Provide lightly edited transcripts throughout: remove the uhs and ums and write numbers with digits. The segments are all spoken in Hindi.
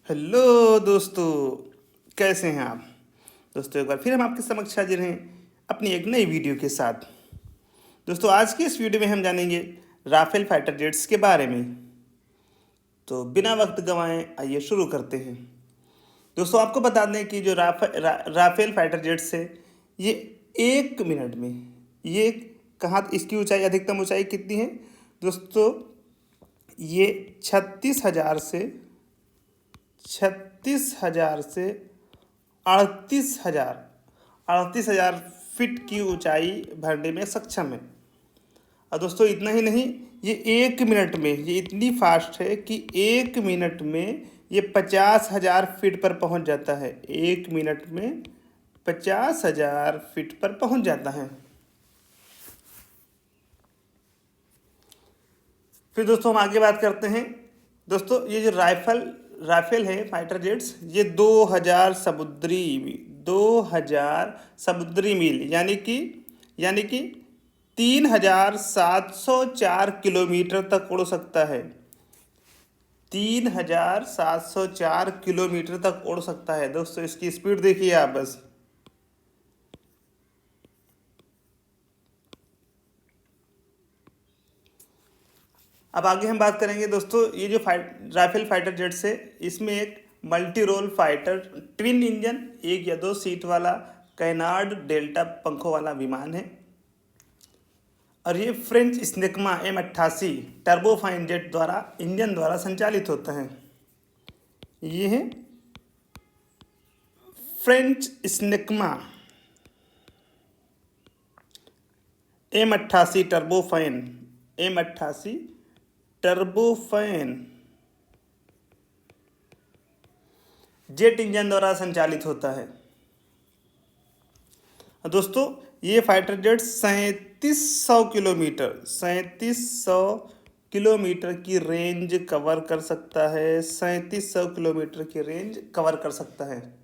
हेलो दोस्तों, कैसे हैं आप। दोस्तों एक बार फिर हम आपके समक्ष हाजिर हैं अपनी एक नई वीडियो के साथ। दोस्तों आज की इस वीडियो में हम जानेंगे राफेल फाइटर जेट्स के बारे में। तो बिना वक्त गंवाए आइए शुरू करते हैं। दोस्तों आपको बता दें कि जो राफेल फाइटर जेट्स है ये 1 मिनट में ये कहाँ इसकी ऊंचाई अधिकतम ऊंचाई कितनी है दोस्तों, ये 36,000 से 38,000 फीट की ऊंचाई भरने में सक्षम है। और दोस्तों इतना ही नहीं, ये 1 मिनट में ये इतनी फास्ट है कि 1 मिनट में ये 50,000 फीट पर पहुंच जाता है। 1 मिनट में 50,000 फीट पर पहुंच जाता है। फिर दोस्तों हम आगे बात करते हैं। दोस्तों ये जो राफेल है फाइटर जेट्स, ये 2000 समुद्री मील यानी कि 3704 किलोमीटर तक उड़ सकता है। 3704 किलोमीटर तक उड़ सकता है। दोस्तों इसकी स्पीड देखिए आप बस। अब आगे हम बात करेंगे दोस्तों, ये जो राफेल फाइटर जेट्स है इसमें एक multi role fighter twin engine 1 या 2 सीट वाला कैनार्ड डेल्टा पंखों वाला विमान है। और ये French Snecma M88 turbofan jet engine द्वारा संचालित होता है। ये है French Snecma M88 turbofan jet engine द्वारा संचालित होता है। दोस्तों ये फाइटर जेट 3700 किलोमीटर की रेंज कवर कर सकता है। 3700 किलोमीटर की रेंज कवर कर सकता है।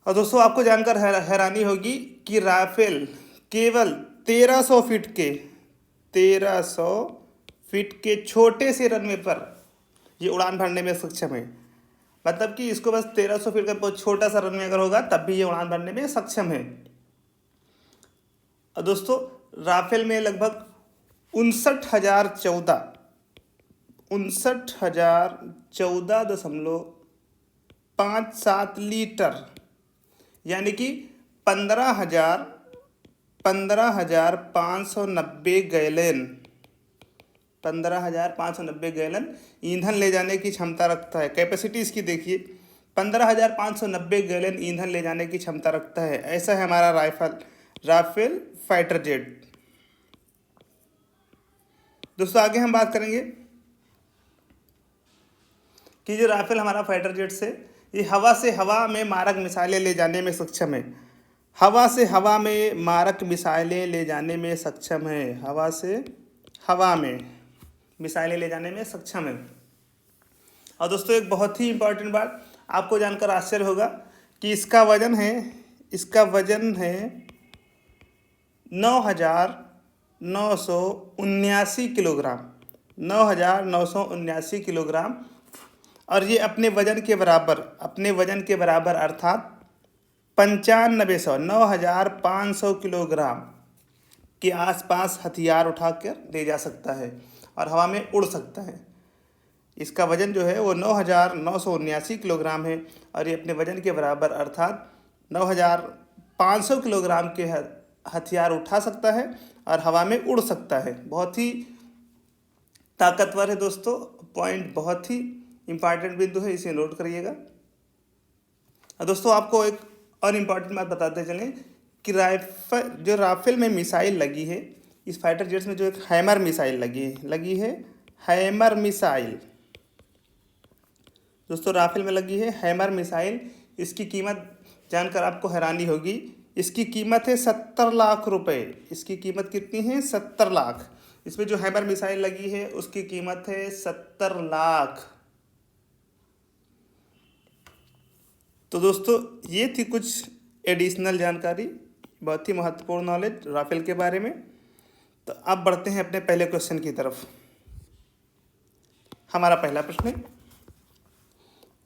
और दोस्तों आपको जानकर हैरानी होगी कि राफेल केवल 1300 फीट के छोटे से रनवे पर ये उड़ान भरने में सक्षम है। मतलब कि इसको बस 1300 फीट का बहुत छोटा सा रनवे अगर होगा तब भी ये उड़ान भरने में सक्षम है। और दोस्तों राफेल में लगभग 59,014.57 लीटर यानी कि 15,590 गैलन ईंधन ले जाने की क्षमता रखता है। कैपेसिटी इसकी देखिए, 15,590 गैलन ईंधन ले जाने की क्षमता रखता है। ऐसा है हमारा राफेल फाइटर जेट। दोस्तों आगे हम बात करेंगे कि जो राफेल हमारा फाइटर जेट्स है ये हवा से हवा में मारक मिसाइलें ले जाने में सक्षम है। हवा से हवा में मारक मिसाइलें ले जाने में सक्षम है। हवा से हवा में मिसाइलें ले जाने में सक्षम है। और दोस्तों एक बहुत ही इम्पोर्टेंट बात आपको जानकर आश्चर्य होगा कि इसका वजन है 9,979 किलोग्राम। 9,979 किलोग्राम। और ये अपने वजन के बराबर अर्थात 9,500 किलोग्राम के आसपास हथियार उठाकर ले जा सकता है और हवा में उड़ सकता है। इसका वजन जो है वो 9,979 किलोग्राम है और ये अपने वजन के बराबर अर्थात 9,500 किलोग्राम के हथियार उठा सकता है और हवा में उड़ सकता है। बहुत ही ताकतवर है दोस्तों। पॉइंट बहुत ही इम्पॉर्टेंट बिंदु है, इसे नोट करिएगा। दोस्तों आपको एक और इम्पॉर्टेंट बात बताते चलें कि जो राफेल में मिसाइल लगी है, इस फाइटर जेट्स में जो एक हैमर मिसाइल लगी है हैमर मिसाइल। दोस्तों राफेल में लगी है हैमर मिसाइल। इसकी कीमत जानकर आपको हैरानी होगी। इसकी कीमत है 70 लाख रुपए। इसकी कीमत कितनी है? 70 लाख। इसमें जो हैमर मिसाइल लगी है उसकी कीमत है 70 लाख। तो दोस्तों ये थी कुछ एडिशनल जानकारी, बहुत ही महत्वपूर्ण नॉलेज राफेल के बारे में। तो अब बढ़ते हैं अपने पहले क्वेश्चन की तरफ। हमारा पहला प्रश्न है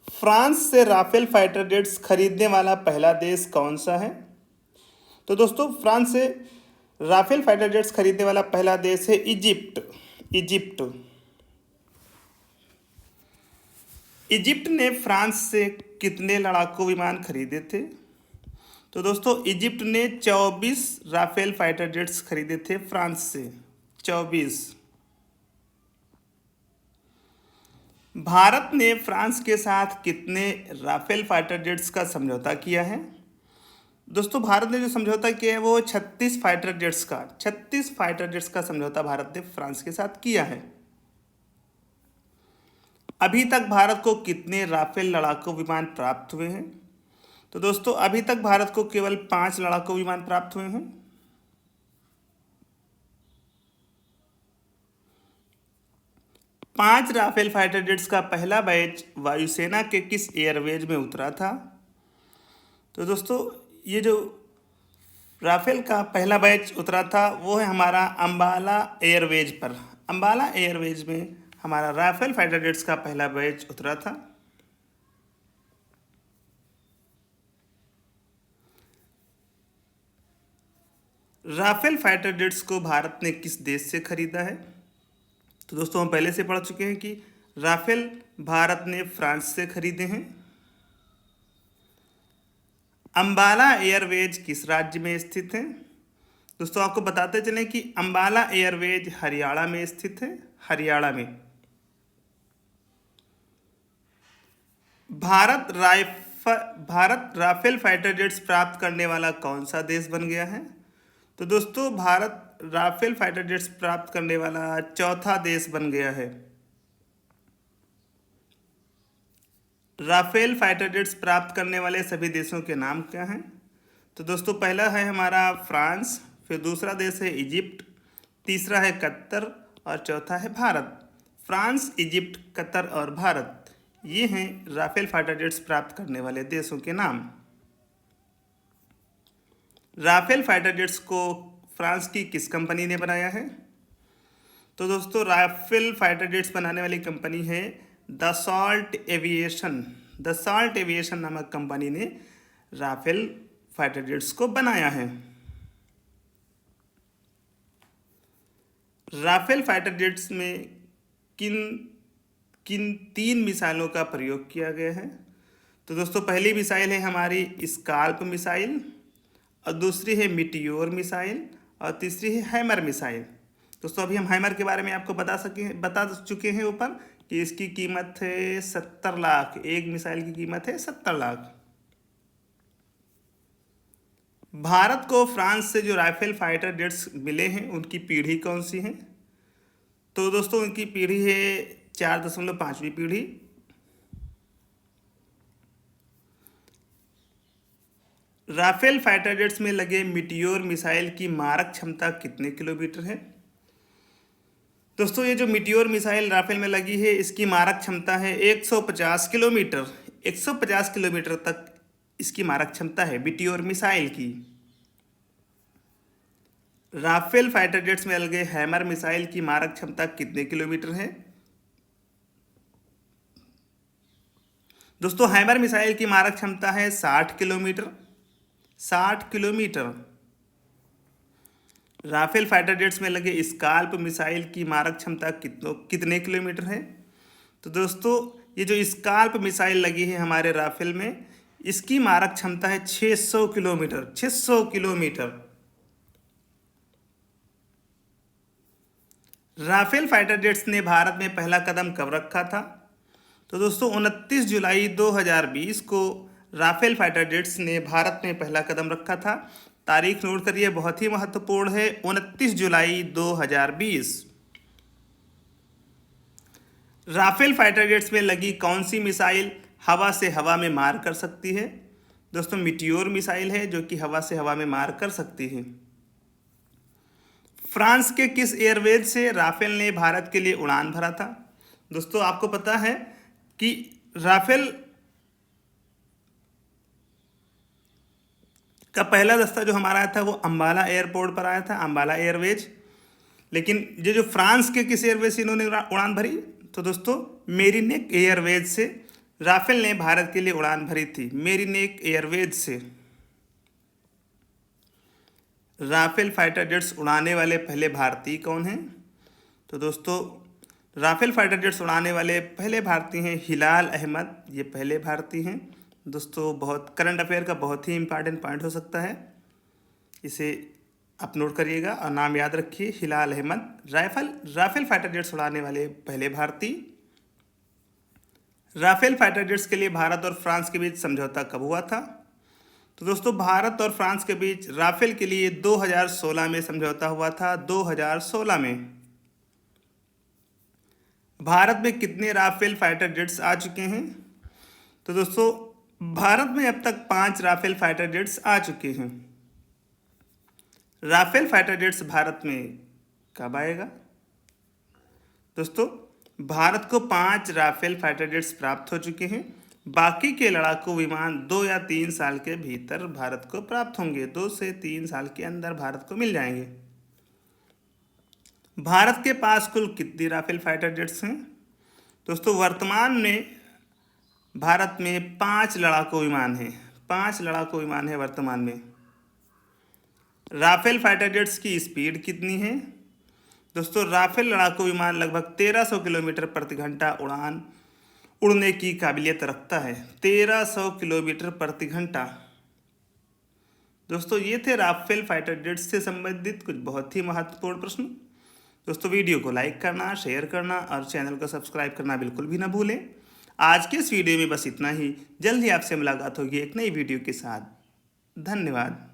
फ्रांस से राफेल फाइटर जेट्स खरीदने वाला पहला देश कौन सा है? तो दोस्तों फ्रांस से राफेल फाइटर जेट्स खरीदने वाला पहला देश है इजिप्ट। इजिप्ट इजिप्ट ने फ्रांस से कितने लड़ाकू विमान खरीदे थे? तो दोस्तों इजिप्ट ने 24 राफेल फाइटर जेट्स खरीदे थे फ्रांस से, 24। भारत ने फ्रांस के साथ कितने राफेल फाइटर जेट्स का समझौता किया है? दोस्तों भारत ने जो समझौता किया है वो 36 फाइटर जेट्स का, 36 फाइटर जेट्स का समझौता भारत ने फ्रांस के साथ किया है। अभी तक भारत को कितने राफेल लड़ाकू विमान प्राप्त हुए हैं? तो दोस्तों अभी तक भारत को केवल 5 लड़ाकू विमान प्राप्त हुए हैं। पांच राफेल फाइटर जेट्स का पहला बैच वायुसेना के किस एयरवेज में उतरा था? तो दोस्तों ये जो राफेल का पहला बैच उतरा था वो है हमारा अंबाला एयरवेज पर। अंबाला एयरवेज में हमारा राफेल फाइटर जेट्स का पहला बैच उतरा था। राफेल फाइटर जेट्स को भारत ने किस देश से खरीदा है? तो दोस्तों हम पहले से पढ़ चुके हैं कि राफेल भारत ने फ्रांस से खरीदे हैं। अंबाला एयरवेज किस राज्य में स्थित है? दोस्तों आपको बताते चलें कि अंबाला एयरवेज हरियाणा में स्थित है, हरियाणा में। भारत राफेल फाइटर जेट्स प्राप्त करने वाला कौन सा देश बन गया है? तो दोस्तों भारत राफेल फाइटर जेट्स प्राप्त करने वाला चौथा देश बन गया है। राफेल फाइटर जेट्स प्राप्त करने वाले सभी देशों के नाम क्या हैं? तो दोस्तों पहला है हमारा फ्रांस, फिर दूसरा देश है इजिप्ट, तीसरा है कतर और चौथा है भारत। फ्रांस, इजिप्ट, कतर और भारत, ये हैं राफेल फाइटर जेट्स प्राप्त करने वाले देशों के नाम। राफेल फाइटर जेट्स को फ्रांस की किस कंपनी ने बनाया है? तो दोस्तों राफेल फाइटर जेट्स बनाने वाली कंपनी है दसॉल्ट एविएशन। दसॉल्ट एविएशन नामक कंपनी ने राफेल फाइटर जेट्स को बनाया है। राफेल फाइटर जेट्स में किन किन 3 मिसाइलों का प्रयोग किया गया है? तो दोस्तों पहली मिसाइल है हमारी स्काल्प मिसाइल, और दूसरी है मिटियोर मिसाइल, और तीसरी है हैमर मिसाइल। दोस्तों अभी हम हैमर के बारे में आपको बता चुके हैं ऊपर कि इसकी कीमत है 70 लाख, एक मिसाइल की कीमत है 70 लाख। भारत को फ्रांस से जो राफेल फाइटर जेट्स मिले हैं उनकी पीढ़ी कौन सी है? तो दोस्तों उनकी पीढ़ी है 4.5वीं पीढ़ी। राफेल फाइटर जेट्स में लगे मिटियोर मिसाइल की मारक क्षमता कितने किलोमीटर है? दोस्तों ये जो मिटियोर मिसाइल राफेल में लगी है इसकी मारक क्षमता है 150 किलोमीटर। 150 किलोमीटर तक इसकी मारक क्षमता है मिटियोर मिसाइल की। राफेल फाइटर जेट्स में लगे हैमर मिसाइल की मारक क्षमता कितने किलोमीटर है? दोस्तों हैमर मिसाइल की मारक क्षमता है 60 kilometre. 60 kilometre. Rafale fighter jets में लगे स्काल्प मिसाइल की मारक क्षमता कितने किलोमीटर है? तो दोस्तों ये जो स्काल्प मिसाइल लगी है हमारे राफेल में इसकी मारक क्षमता है 600 kilometre. 600 kilometre. Rafale fighter jets ने भारत में पहला कदम कब रखा था? तो दोस्तों 29 जुलाई 2020 को राफेल फाइटर जेट्स ने भारत में पहला कदम रखा था। तारीख नोट करिए, बहुत ही महत्वपूर्ण है, 29 जुलाई 2020। राफेल फाइटर जेट्स में लगी कौन सी मिसाइल हवा से हवा में मार कर सकती है? दोस्तों मिटियोर मिसाइल है जो कि हवा से हवा में मार कर सकती है। फ्रांस के किस एयरवेज से राफेल ने भारत के लिए उड़ान भरा था? दोस्तों आपको पता है कि राफेल का पहला दस्ता जो हमारा आया था वो अंबाला एयरपोर्ट पर आया था, अंबाला एयरवेज। लेकिन ये जो फ्रांस के किस एयरवेज से इन्होंने उड़ान भरी? तो दोस्तों मेरिनेक एयरवेज से राफेल ने भारत के लिए उड़ान भरी थी? मेरिनेक एयरवेज से। राफेल फाइटर जेट्स उड़ाने वाले पहले भारतीय कौन हैं? तो दोस्तों राफेल फाइटर जेट्स उड़ाने वाले पहले भारतीय हैं हिलाल अहमद, ये पहले भारतीय हैं। दोस्तों बहुत करंट अफेयर का बहुत ही इंपॉर्टेंट पॉइंट हो सकता है, इसे आप नोट करिएगा और नाम याद रखिए, हिलाल अहमद। राफेल फाइटर जेट्स उड़ाने वाले पहले भारतीय। राफेल फाइटर जेट्स के लिए भारत और फ्रांस के बीच समझौता कब हुआ था? तो दोस्तों भारत और फ्रांस के बीच राफेल के लिए 2016 में समझौता हुआ था, 2016 में। भारत में कितने राफेल फाइटर जेट्स आ चुके हैं? तो दोस्तों भारत में अब तक 5 राफेल फाइटर जेट्स आ चुके हैं। राफेल फाइटर जेट्स भारत में कब आएगा? दोस्तों भारत को 5 राफेल फाइटर जेट्स प्राप्त हो चुके हैं। बाकी के लड़ाकू विमान 2 या 3 साल के भीतर भारत को प्राप्त होंगे, 2 से 3 साल के अंदर भारत को मिल जाएंगे। भारत के पास कुल कितनी राफेल फाइटर जेट्स हैं? दोस्तों वर्तमान में भारत में 5 लड़ाकू विमान हैं, 5 लड़ाकू विमान हैं वर्तमान में। राफेल फाइटर जेट्स की स्पीड कितनी है? दोस्तों राफेल लड़ाकू विमान लगभग 1300 किलोमीटर प्रति घंटा उड़ने की काबिलियत रखता है, 1300 किलोमीटर प्रति घंटा। दोस्तों ये थे राफेल फाइटर जेट्स से संबंधित कुछ बहुत ही महत्वपूर्ण प्रश्न। दोस्तों वीडियो को लाइक करना, शेयर करना और चैनल को सब्सक्राइब करना बिल्कुल भी ना भूलें। आज के इस वीडियो में बस इतना ही। जल्द ही आपसे मुलाकात होगी एक नई वीडियो के साथ। धन्यवाद।